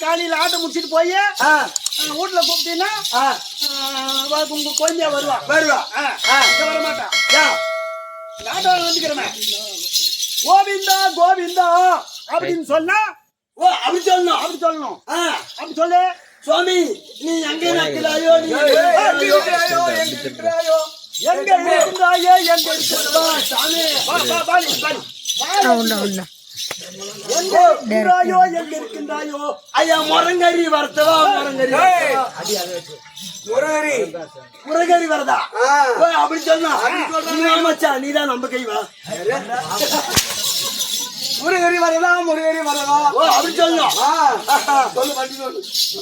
காலையில ஆட்டை முடிச்சிட்டு போய் வீட்டுல கூப்பிட்டீங்கன்னா உங்க குழந்தைய வருவா வர மாட்டான் ஆட்டோ வந்துக்கிறேன் கோவிந்தா கோவிந்தா அப்படின்னு சொன்னா அப்படி சொல்லணும் அப்படி சொல்லு சுவாமி நீ எங்க இருக்கிறாயோ நீ எங்க இருந்தாயோ எங்க இருக்கின்றாயோ எங்க இருக்கின்றாயோ ஐயா முரங்கரி வரத்தவா முரங்கரி வரதா அப்படி சொன்னா மச்சா நீதான் நம்ம கை வா முருகரி வரதா அப்படி சொல்லணும்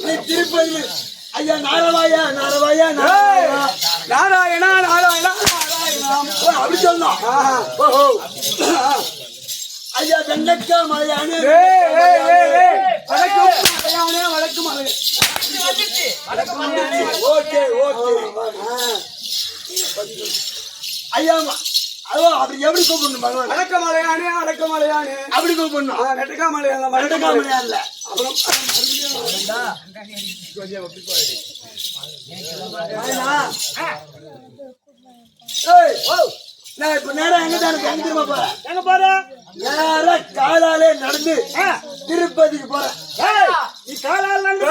நீ திருப்பதி ஐயா நாராயணா அப்படி சொல்லணும் ஐயா வெள்ளக்கா மலையானே வழக்கு ஐயா அதோ அப்படி எப்படி கூப்பிடணும் வணக்க மலையானே அப்படி கூப்பிடணும் நெட்டக்கா மலையானல அப்புறம் நான் இப்ப நேரம் எங்க திரும்ப போறேன் எங்க போறேன் நேர காலாலே நடந்து திருப்பதிக்கு போறேன் நீ காலால நடந்து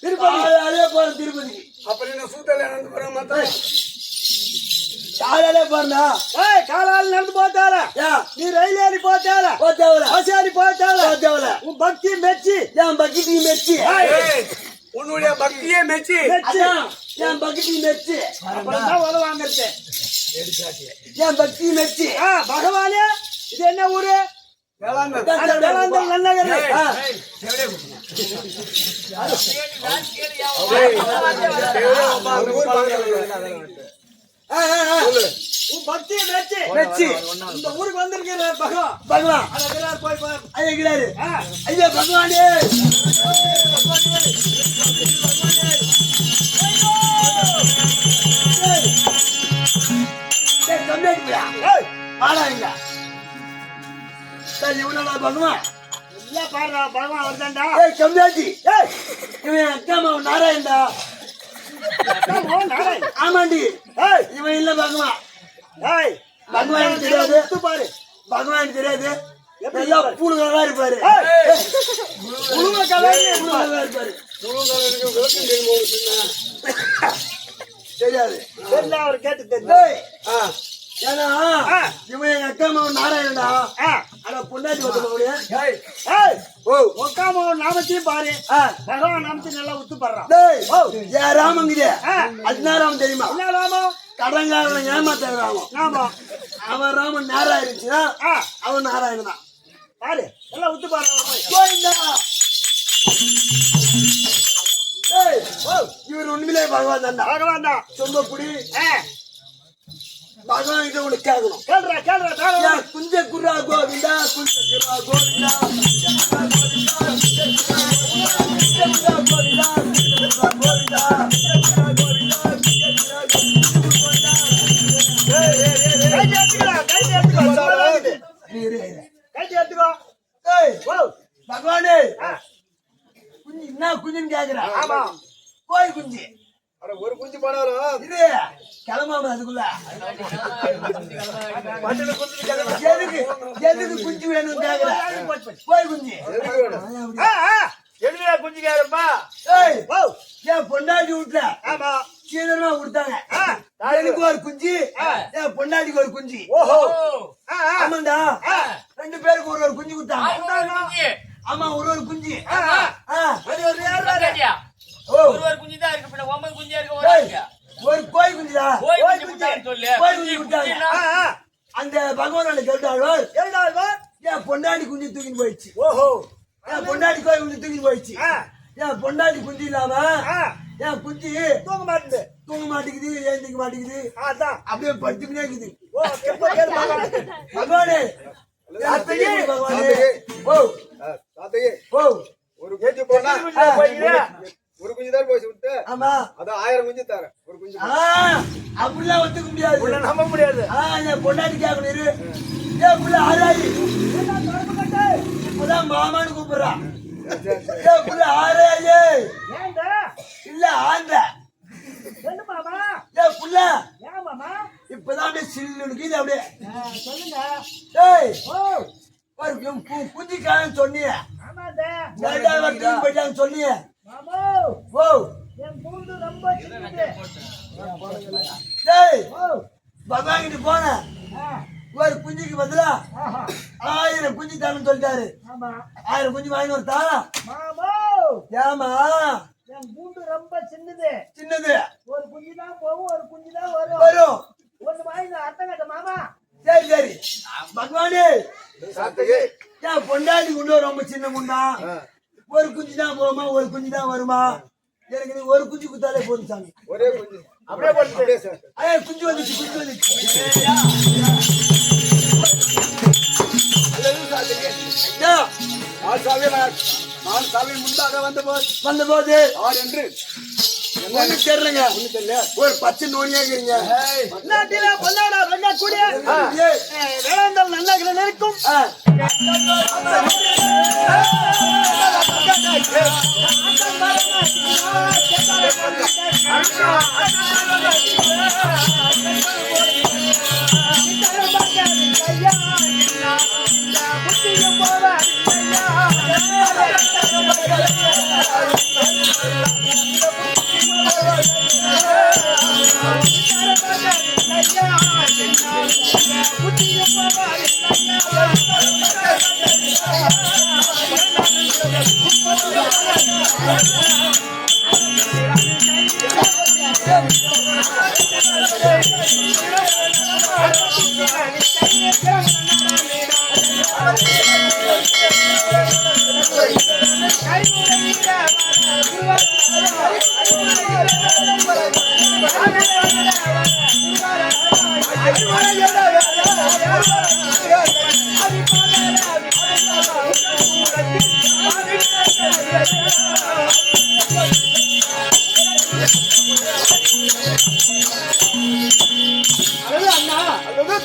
திருப்பதியாலே போறேன் திருப்பதிக்கு அப்ப நீங்க சூட்டல நடந்து போற மாட்டேன் காலாலே போறா காலால நடந்து போத்தால நீ ரயில் ஏறி போத்தால பஸ் ஏறி போத்தால உன் பக்தி மெச்சி என் பக்தி மெச்சி உன்னுடைய பக்தியே மெச்சி என் பக்தி மெச்சி அப்படிதான் உதவ வாங்கறது என் பக்தி மெச்சி பகவானே இது என்ன ஊரு வேளாந்தல் நன்னகர் பக்தியை மெச்சி இந்த ஊருக்கு வந்திருக்கிற பகவான் போய் ஐயாரு ஐயா பகவானே பாடாங்க இவனோட பகவான் எல்லாம் பாடுறா பகவான் வருதாண்டா கம்மியாச்சி இவன் அக்கா மாவன் நாராயண்டா ஆமாண்டி இவன் இல்ல பகவான் பகவான் தெரியாது பாரு பகவான் தெரியாது எல்லாம் புழுகா இருப்பாரு இருப்பாரு தெரியாது அவர் கேட்டு தெரியும் ஏன்னா இவன் எங்க அக்கா மாவன் நாராயணடா ஆனா பொண்டாட்டி ஒக்கா மாவன் நாமத்தையும் பாரு பகவான் நாமத்தையும் நல்லா உத்து பாடுறான் ராமங்கிற அதுதான் தெரியுமா என்ன ராமம் கடங்காரன் ஏமாத்த ராமம் ஆமா அவன் ராமன் நேரம் இருந்துச்சுன்னா அவன் நாராயணன் தான் பாரு நல்லா உத்து பாடுறான் இவர் உண்மையிலே பகவான் தான் சொந்த குடி பகவான் கிட்ட உனக்கு கேட்கணும் கேள்றா குஞ்ச குர்ரா கோவிந்தா கோவிந்தா பகவானே குஞ்சு என்ன குஞ்சுன்னு கேக்குற ஆமா கோய் குஞ்சு ஒரு குஞ்சு போனாலும் இது கிளம்பாம அதுக்குள்ள எதுக்கு குஞ்சு வேணும் கேக்குற கோய் குஞ்சு எதுல குஞ்சு கேக்குறப்பா என் பொண்டாட்டி வீட்டுல ஆமா சீதனமா கொடுத்தாங்க எனக்கு ஒரு குஞ்சு என் பொண்டாட்டிக்கு ஒரு குஞ்சு ஓஹோ ஆமாண்டா 2 பேருக்கு ஒரு குஞ்சு கொடுத்தாங்க ஆமா ஒரு குஞ்சு ஒரு குஞ்சு தான் இருக்கு 9 குஞ்சா இருக்கு ஒரு கோய் குஞ்சுடா கோய் குஞ்சு சொல்லு கோய் குஞ்சு கொடுத்தாங்க அந்த பகவானோட கேட்டாழ்வார் என் பொண்டாட்டி குஞ்சு தூக்கிட்டு போயிடுச்சு ஓஹோ என் பொண்டாட்டி கோய் குஞ்சு தூக்கிட்டு போயிடுச்சு என் பொண்டாட்டி குஞ்சு இல்லாம என் குஞ்சு தூங்க மாட்டேங்குது ஏந்திக்க மாட்டேங்குது அதான் அப்படியே படுத்துக்கிட்டே இருக்குது பகவானே ஒரு குஞ்சு போனா ஒரு குஞ்சு தான் போய் விட்டு ஆமா அதான் 1000 குஞ்சு தரேன் ஒரு குஞ்சு அப்படிலாம் ஒத்துக்க முடியாது நம்ப முடியாது என் பொண்டாட்டி கேட்கணும் ஏன் புள்ள ஆராயி இப்பதான் மாமான்னு கூப்பிடுறான் ஏன் புள்ள ஆராயி இல்ல ஆந்த ஏன் புள்ள இப்பதான் அப்படியே சில்லுக்கு அப்படியே குஞ்சிக்காரன் சொன்னிய போயிட்டாங்க சொன்னிய பகவான் போன ஒரு குஞ்சுக்கு பதிலா 1000 குஞ்சு தானு சொல்லிட்டாரு 1000 குஞ்சு வாங்கி ஒரு தாரா ஏமா என் கூண்டு ரொம்ப சின்னது ஒரு குஞ்சு தான் போகும் ஒரு குஞ்சு தான் வரும் ஒண்ணு வாங்கி அர்த்தம் கேட்ட மாமா சரி பகவானே என் பொண்டாட்டி குண்டு ரொம்ப சின்ன குண்டா ஒரு குஞ்சு தான் போகுமா ஒரு குஞ்சு தான் வருமா எனக்கு நீ ஒரு குஞ்சு குத்தாலே போதும் சாமி ஒரே குஞ்சு அப்படியே போட்டு குஞ்சு வந்துச்சு முன்பாக வந்தபோது என்று தெரியலங்க ஒரு பச்சை நோனியா இருக்கிறீங்க நாட்டில பொன்னாடா வெங்க கூடிய வேளாந்தல் நல்ல நிற்கும்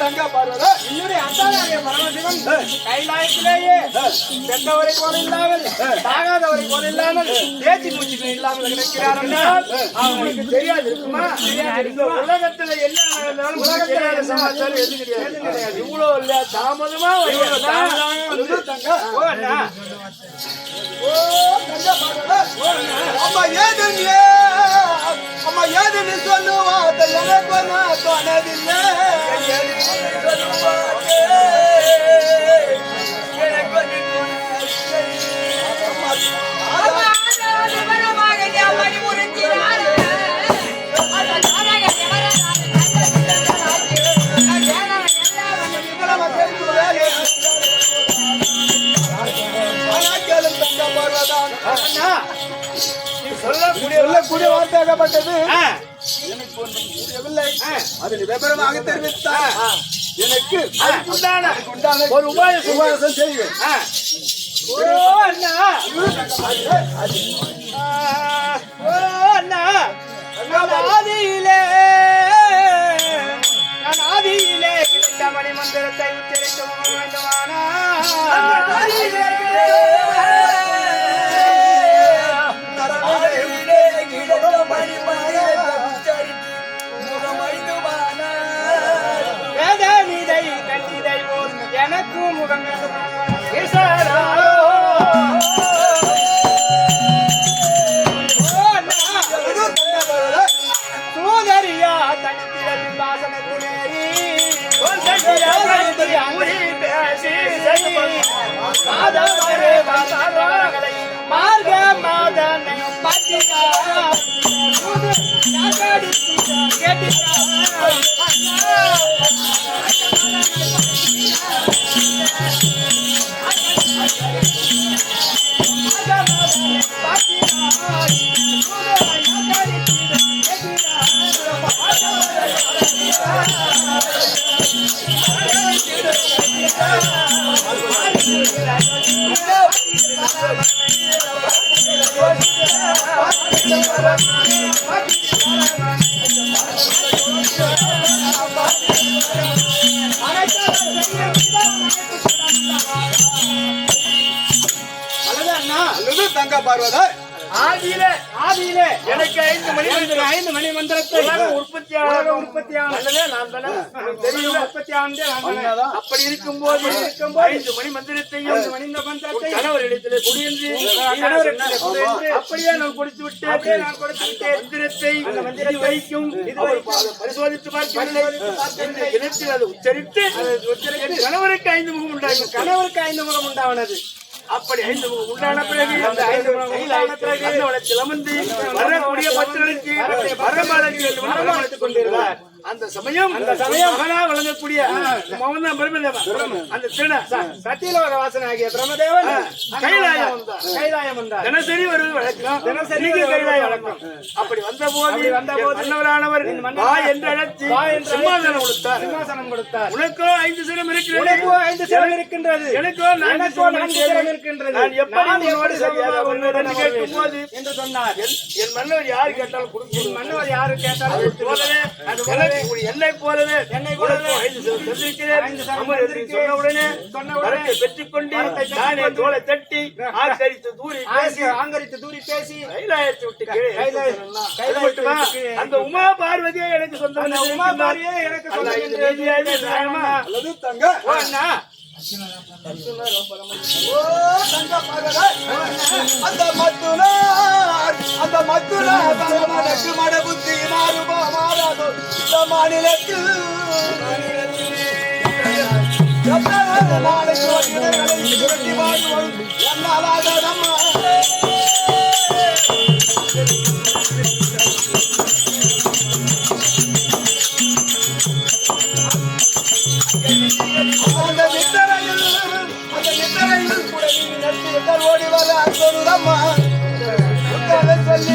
தங்கா பார்வதா என்னுடைய அத்தானாகிய பரமசிவன் கைலாயத்திலேயே சென்றவரை போல இல்லாமல் தாகாதவரை போல இல்லாமல் பேச்சு மூச்சு இல்லாமல் கிடைக்கிறார் என்றால் அவங்களுக்கு தெரியாது இருக்குமா? இந்த உலகத்துல என்ன நடந்தாலும் உலகத்துல சமாச்சாரம் எது கிடையாது. இவ்வளவு இல்ல தாமதமா அம்மா ஏதுன்னு அம்மா ஏதுன்னு சொல்லுவா எனக்கு நான் சொன்னதில்லை சொல்லக்கூடிய வார்த்தையாகப்பட்டது எனக்கு ஒன்றும் புரியவில்லை. அது விவரமாக தெரிவித்தார். எனக்கு உண்டான ஒரு உபாயம் செய்வேன். ஆதியிலே கிடைத்த மணி மந்திரத்தை உச்சரிக்க வேண்டுமானா வேதவிதை கண்டிதை போல் எனக்கும் முகம் சோதரியா தனித்திரவி வாசனத்தினேரி மார்க மாதனை பத்திகா தங்கா பார்வதா ஆதியிலே எனக்கு 5 மணி மந்திரத்தை உற்பத்தியானதே நான் தானே தெரியும். உற்பத்தியானதே அப்படி இருக்கும்போது 5 மணி மந்திரத்தையும் கணவரிடத்திலே குடியின்றி அப்படியே நான் கொடுத்து விட்டேன். மந்திரத்தை வைக்கும் பரிசோதித்து பார்க்கிறேன். இனத்தில் அதை உச்சரித்து கணவருக்கு 5 முகம் உண்டானது. அப்படி 5 முகம் உண்டான பிறகு அந்த 5 முகம் உண்டான பிறகு சிலமந்தி வரக்கூடிய பத்திரனுக்கு வரமாளர்கள் என்று வரமாளித்துக் கொண்டிருந்தார். அந்த சமயம் மகனா வழங்கக்கூடிய மகன் தான் பிரம்மதேவன். அந்த திருட சத்தியலோக வாசனை ஆகிய பிரம்மதேவன் கைலாயம் வந்தார். தினசரி வருவது வழக்கம். தினசரி கைலாயம் வழக்கம். அப்படி வந்த போது மன்னவரானவர் வா என்று அழைத்து சிம்மாசனம் கொடுத்தார். உனக்கோ 5 சிரம் இருக்கின்றது, எனக்கோ 4 சிரம் இருக்கின்றது. நான் எப்படி உன்னோடு சமமாக கேட்கும் போது என்று சொன்னார். என் மன்னவர் யாரு கேட்டாலும் கொடுக்கும். மன்னவர் யாரு கேட்டாலும் போலவே என்னை போலவே 5 சிரம் தந்திருக்கிறேன். சொன்ன உடனே பெற்றுக்கொண்டு நானே தோளை தட்டி ஆங்கரித்து தூரி பேசி கைலாயத்தை விட்டு கைலாயத்துமா அந்த உமா பார்வதியே எனக்கு சொந்தம். உமா பார்வதியே எனக்கு அந்த மத்துனாக்கு மட புத்தி மாறாதோ இந்த மாநிலத்தில் ஓடி வர சொல்லி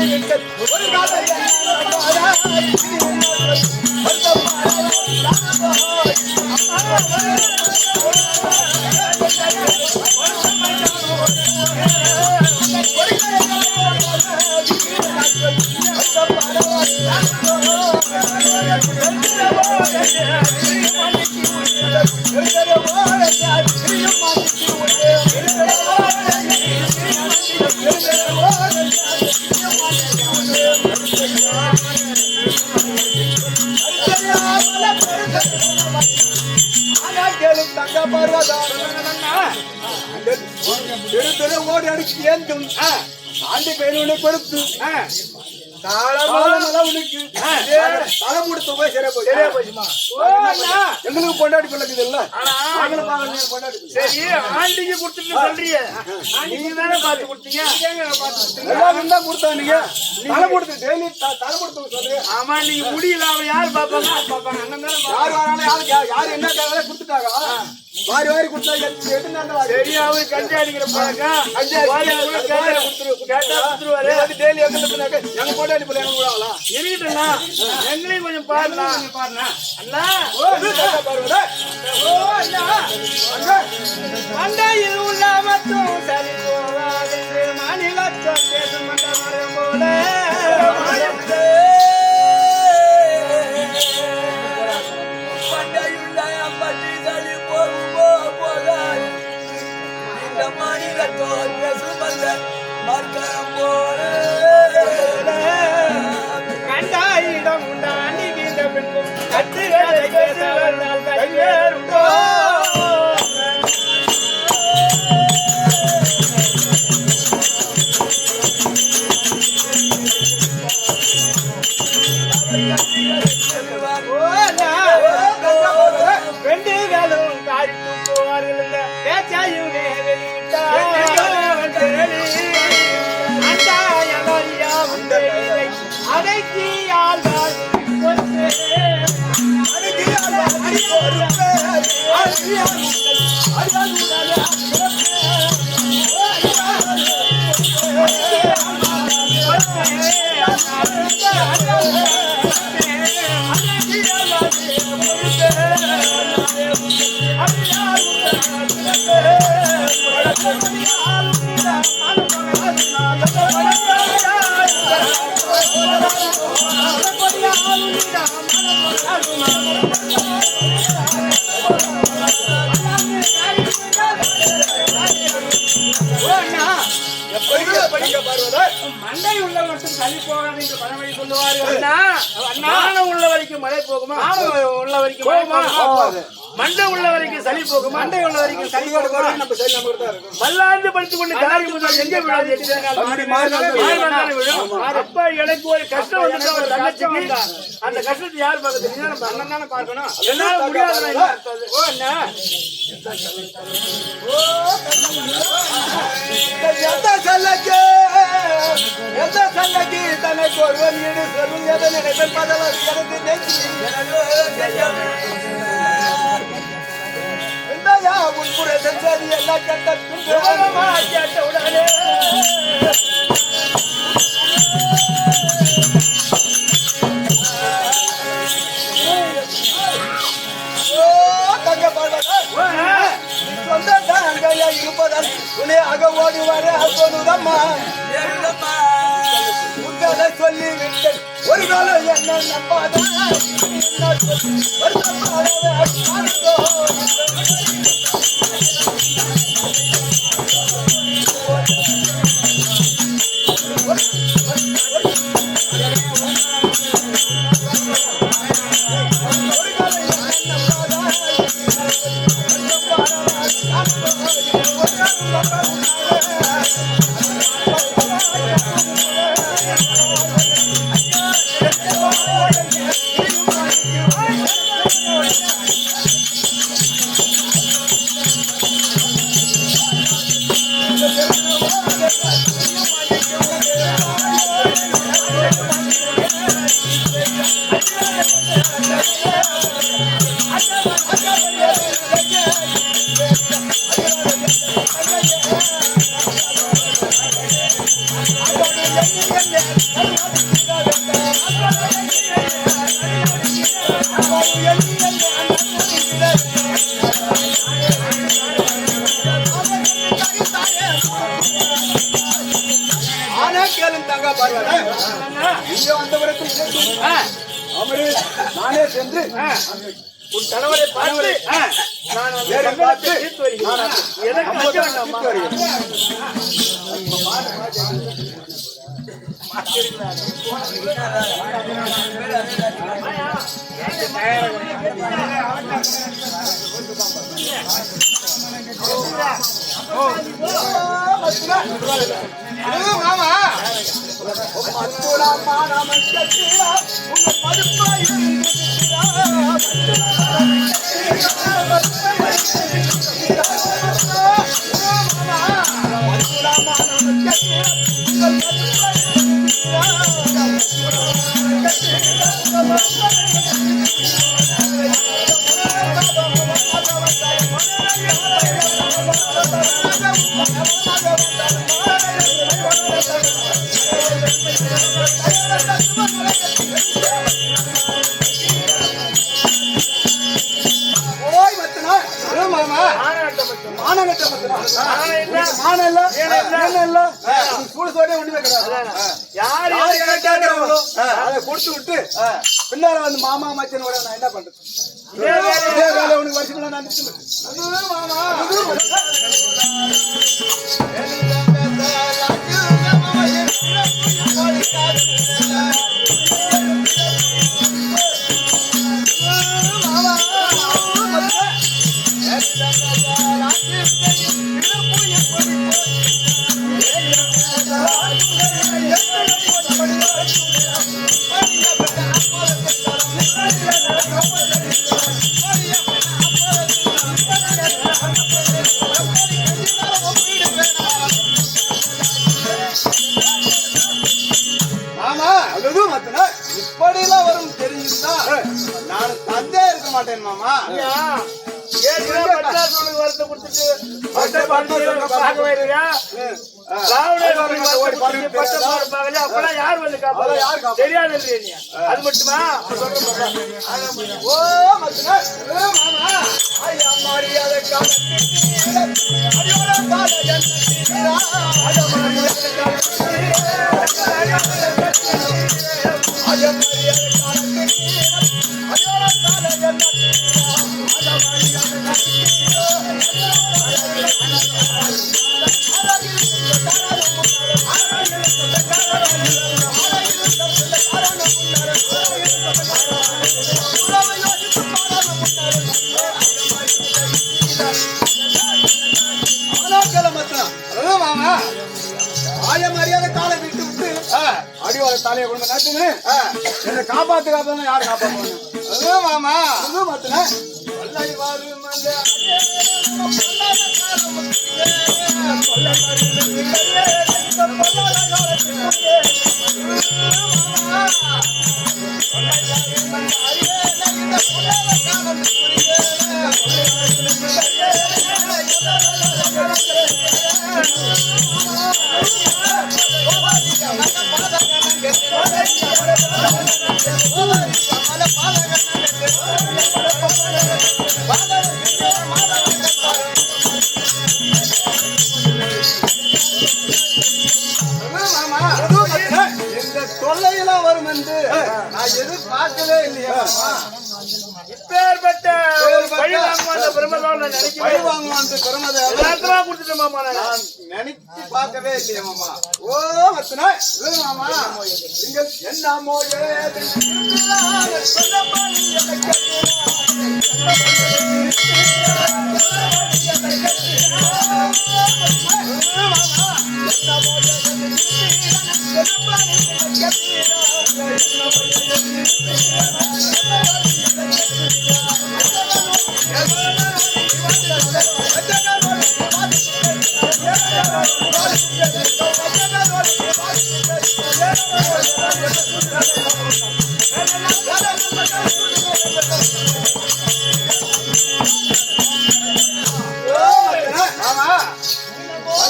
ஓடி அடிச்சு ஏந்தும் ஆண்டு பேருனை கொடுத்து உனக்கு தலைமுடித்து போய் சரியா போச்சுமா. எங்களுக்கு பொண்டாடி பிள்ளைக்குது இல்ல சரி ஆண்டிக்கு கொடுத்துட்டு சொல்றீங்க நீங்க தானே பார்த்து கொடுத்தீங்க எல்லாரும் தான் கொடுத்தாங்க தலைமுடித்து டெய்லி தலைமுடித்து சொல்றீங்க. ஆமா நீங்க முடியல அவன் யாரு பாப்பாங்க அண்ணன் தானே யார் வரானே யாரு என்ன தேவை கொடுத்துட்டாங்க வாரி வாரி கொடுத்தாங்க. சரி அவரு கஞ்சி அடிக்கிற பழக்கம் டெய்லி எங்க பொண்டாடி பிள்ளை எங்க விடாங்களா இருக்கட்டும் எங்களையும் கொஞ்சம் பாருண்ணா அண்ணா மண்டையில் உள்ள மட்டும் சரி போகாது மாநிலத்தோர் பேசும் மண்டலம் போல பண்டையுள்ள பற்றி சரி போகுமோ போகாது இந்த மாநிலத்தோர் பேசும் மர்க்கம் போல கண்டாயிடம் உண்டாண்டி வீத பெண்ணும் கட்டுகளை பேசுவதால் கைவேறுண்டோ பெண்டுகளும் காரித்து போவார்கள் பேச்சாயுமே வெளியிட்டார் அடக்கியால் மண்டை உள்ள மட்டும் தள்ளி போகாது என்று பழமொழி சொல்லுவார்கள். மானம் உள்ள வரைக்கும் மழை போகுமா? உள்ள வரைக்கும் மண்டை உள்ள வரைக்கும் சளி போகும். மண்டை உள்ள வரைக்கும் சளி போகும். மல்லாந்து படித்துக் கொண்டு காரி முதல் எங்கே விடாது அப்ப எனக்கு ஒரு கஷ்டம் வந்து ஒரு தங்கச்சிக்கு அந்த கஷ்டத்தை யார் பார்க்கறது? நம்ம அண்ணன் தானே பார்க்கணும். என்னால முடியாது. எந்த சல்லக்கு தனக்கு ஒருவன் ஈடு சொல்லும் எதனை பதவர் முன்புற செஞ்சது எல்லாம் கேட்ட உடனே சொந்த தாங்கையா இருப்பதால் உன்னை அக ஓடி வர சொல்லுதம்மா உங்களை சொல்லி விட்டு ஒரு காலம் என்ன நம்பாத ஆனா கேளும் தங்க பாருங்க இங்கே வந்தவருக்கு நானே சென்று உன் கணவரை பார்த்து நான் அந்த நேரில் சங்கடத்தை பார்த்து தீர்த்து வருகிறேன். எனக்கு லஞ்சம் வேண்டாமா? மாமா பின்னால வந்து மாமா மச்சனோட நான் என்ன பண்றது இதே வேலை உனக்கு வருஷங்களா நான் இப்படிலாம் வரும் தெரிஞ்சுட்டா நான் தந்தே இருக்க மாட்டேன் மாமா வருத்த கொடுத்துட்டு பார்க்க வருவியா? அப்பெல்லாம் யார் வந்து காப்பாங்க தெரியாது. அது மட்டுமா ஓ மாமா மரியாதை காலை விட்டு விட்டு அடிவார தலையை கொண்டு நாட்டுங்க என்ன காப்பாத்து யாரு காப்பாற்றுவாங்க மாமா மாத்துனா தொல்லையெல்லாம் வரும் என்று நான் எதிர்பார்க்கவே இல்லையா இப்பேற்பட்ட பழி வாங்குவான் பிரமதான பழி வாங்குவான் பிரமத எல்லாத்தையும் கொடுத்துட்டேன் மாமா. நான் நினைச்சு பார்க்கவே இல்லையா மாமா. ஓ மத்தனா மாமா நீங்கள் என்னமோ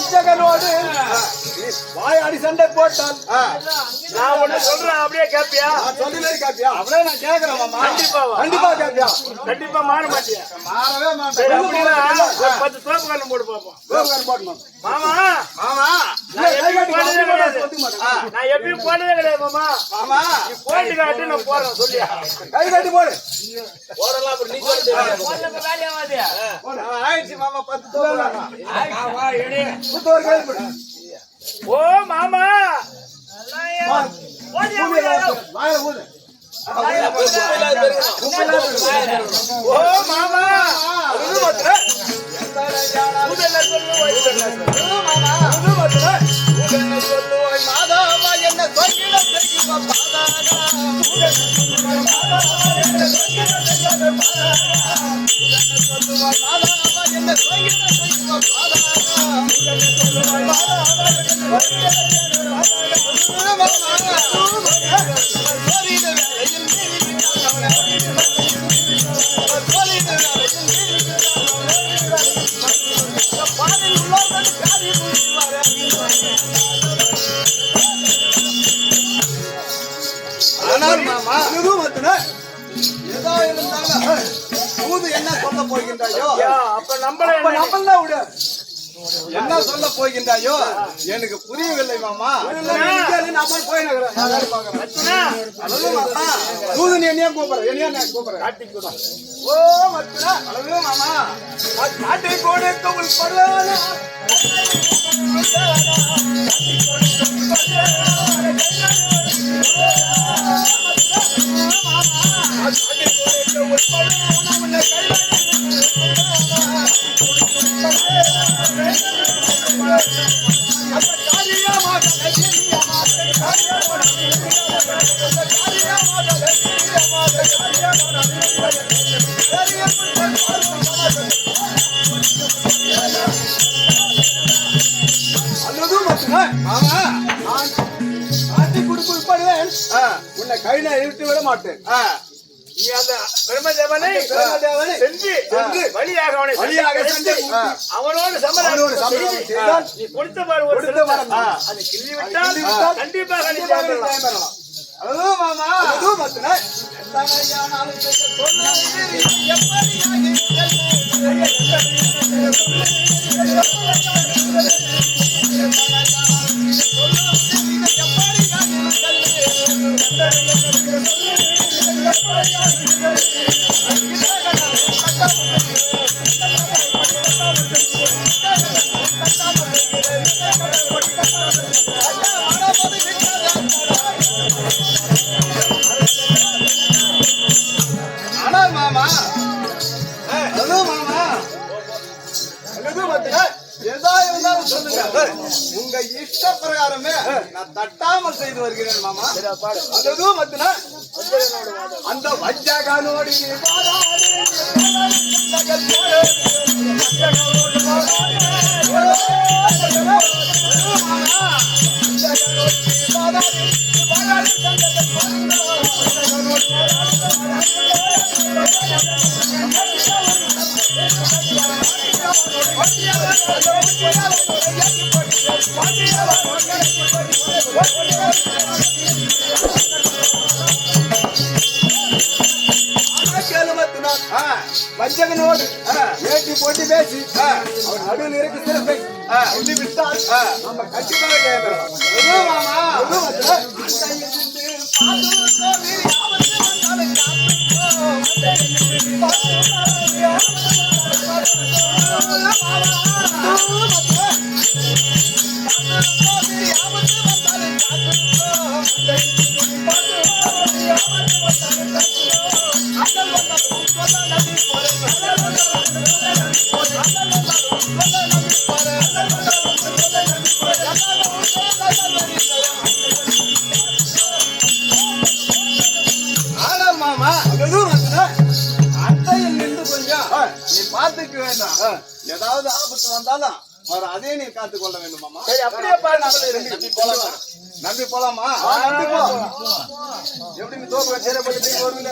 வஞ்சகனோடு வாயாடி சண்டை போட்டால் நான் ஒண்ணு சொல்றேன் அப்படியே கேப்பியா? நான் சொல்லிலே கேப்பியா? அப்படியே நான் கேக்குறேன் மாமா. கண்டிப்பா கேப்பியா? கண்டிப்பா மாற மாட்டியா? மாறவே சரி, மாட்டேன். அப்படின்னா ஒரு 10 தோப்பு கண்ணு போட்டு பார்ப்போம். மாமா மாமா நான் எப்பயும் போனதே கிடையாது. ஒத்துக்க மாட்டேன். நான் எப்பயும் போனதே கிடையாது மாமா. மாமா நீ போட்டு காட்டு நான் போறேன் சொல்லியா? கை கட்டி போடு. போறலாம் அப்படி நீ சொல்லு. போடு. ஆயிடுச்சு மாமா 10 தோப்பு. வா எடி. புத்தோர் கை போடு. ஓ மாமா வாயில ஊது. ஓ மாமா ஊதல்ல சொல்லு ஊதல்ல சொல்லுவாய் மாதாவா என்ன சொல்லிட செய்யுமா பாதானா சொல்லுவாய் மாதாவா என்ன சொல்லிட செய்யுமா ஆனால் மாமா ஏதோ இருந்தாலும் தூது என்ன சொல்ல போகின்றாயோ அப்ப நம்மள நம்மள விடு என்ன சொல்ல போகின்றாயோ எனக்கு புரியவில்லை மாமா நம்ம போய் தூது நீ என்னையா கூப்பிடுற என்னையா நான் கூப்பிடுறேன் ஓ மச்சனா அழகு மாமா காட்டி கொடுக்க உள்படுவானா மாமா நான் காட்டி கொடுக்க உட்படுவேன் உன்னை கையில இழுத்து விட மாட்டேன் நீ அந்த பிரம்மதேவனை சென்று வழியாக அவனை சென்று அவனோடு சமாதானம் செய்தால் நீ கொடுத்த பாரு ஒரு சிலம்பம் அதை கிள்ளி விட்டால் கண்டிப்பாக நீ ஜெயிக்கலாம். அதுவும் மாமா அதுவும் மத்தன தங்கையானாலும் சொல்ல ஆனால் மாமா அதுவும் மாமா அதுவும் மத்தன எதா இருந்தாலும் சொல்லுங்க உங்க இஷ்ட பிரகாரமே நான் தட்டாமல் செய்து வருகிறேன் மாமா அதுவும் மத்தன அந்த வஞ்சகனோடு வஞ்சகனோடு ஏற்றி போட்டி பேசி அவன் நடுவில் இருக்கு சிறப்பை சொல்லி விட்டால் நம்ம கண்டிப்பாக கேட்கலாம் ஆனால் மாமா அத்தையில் நின்று கொஞ்சம் நீ பார்த்துக்க வேண்டாம் ஏதாவது ஆபத்து வந்தாலும் அவர் அதே நீ காத்துக் கொள்ள வேண்டும் மாமா சரி அப்படியே பாரு நம்பி போலாமா நம்பி போலாமா நம்பி போ எப்படி நீ தோப்பு வச்சேர போய் வருவீங்க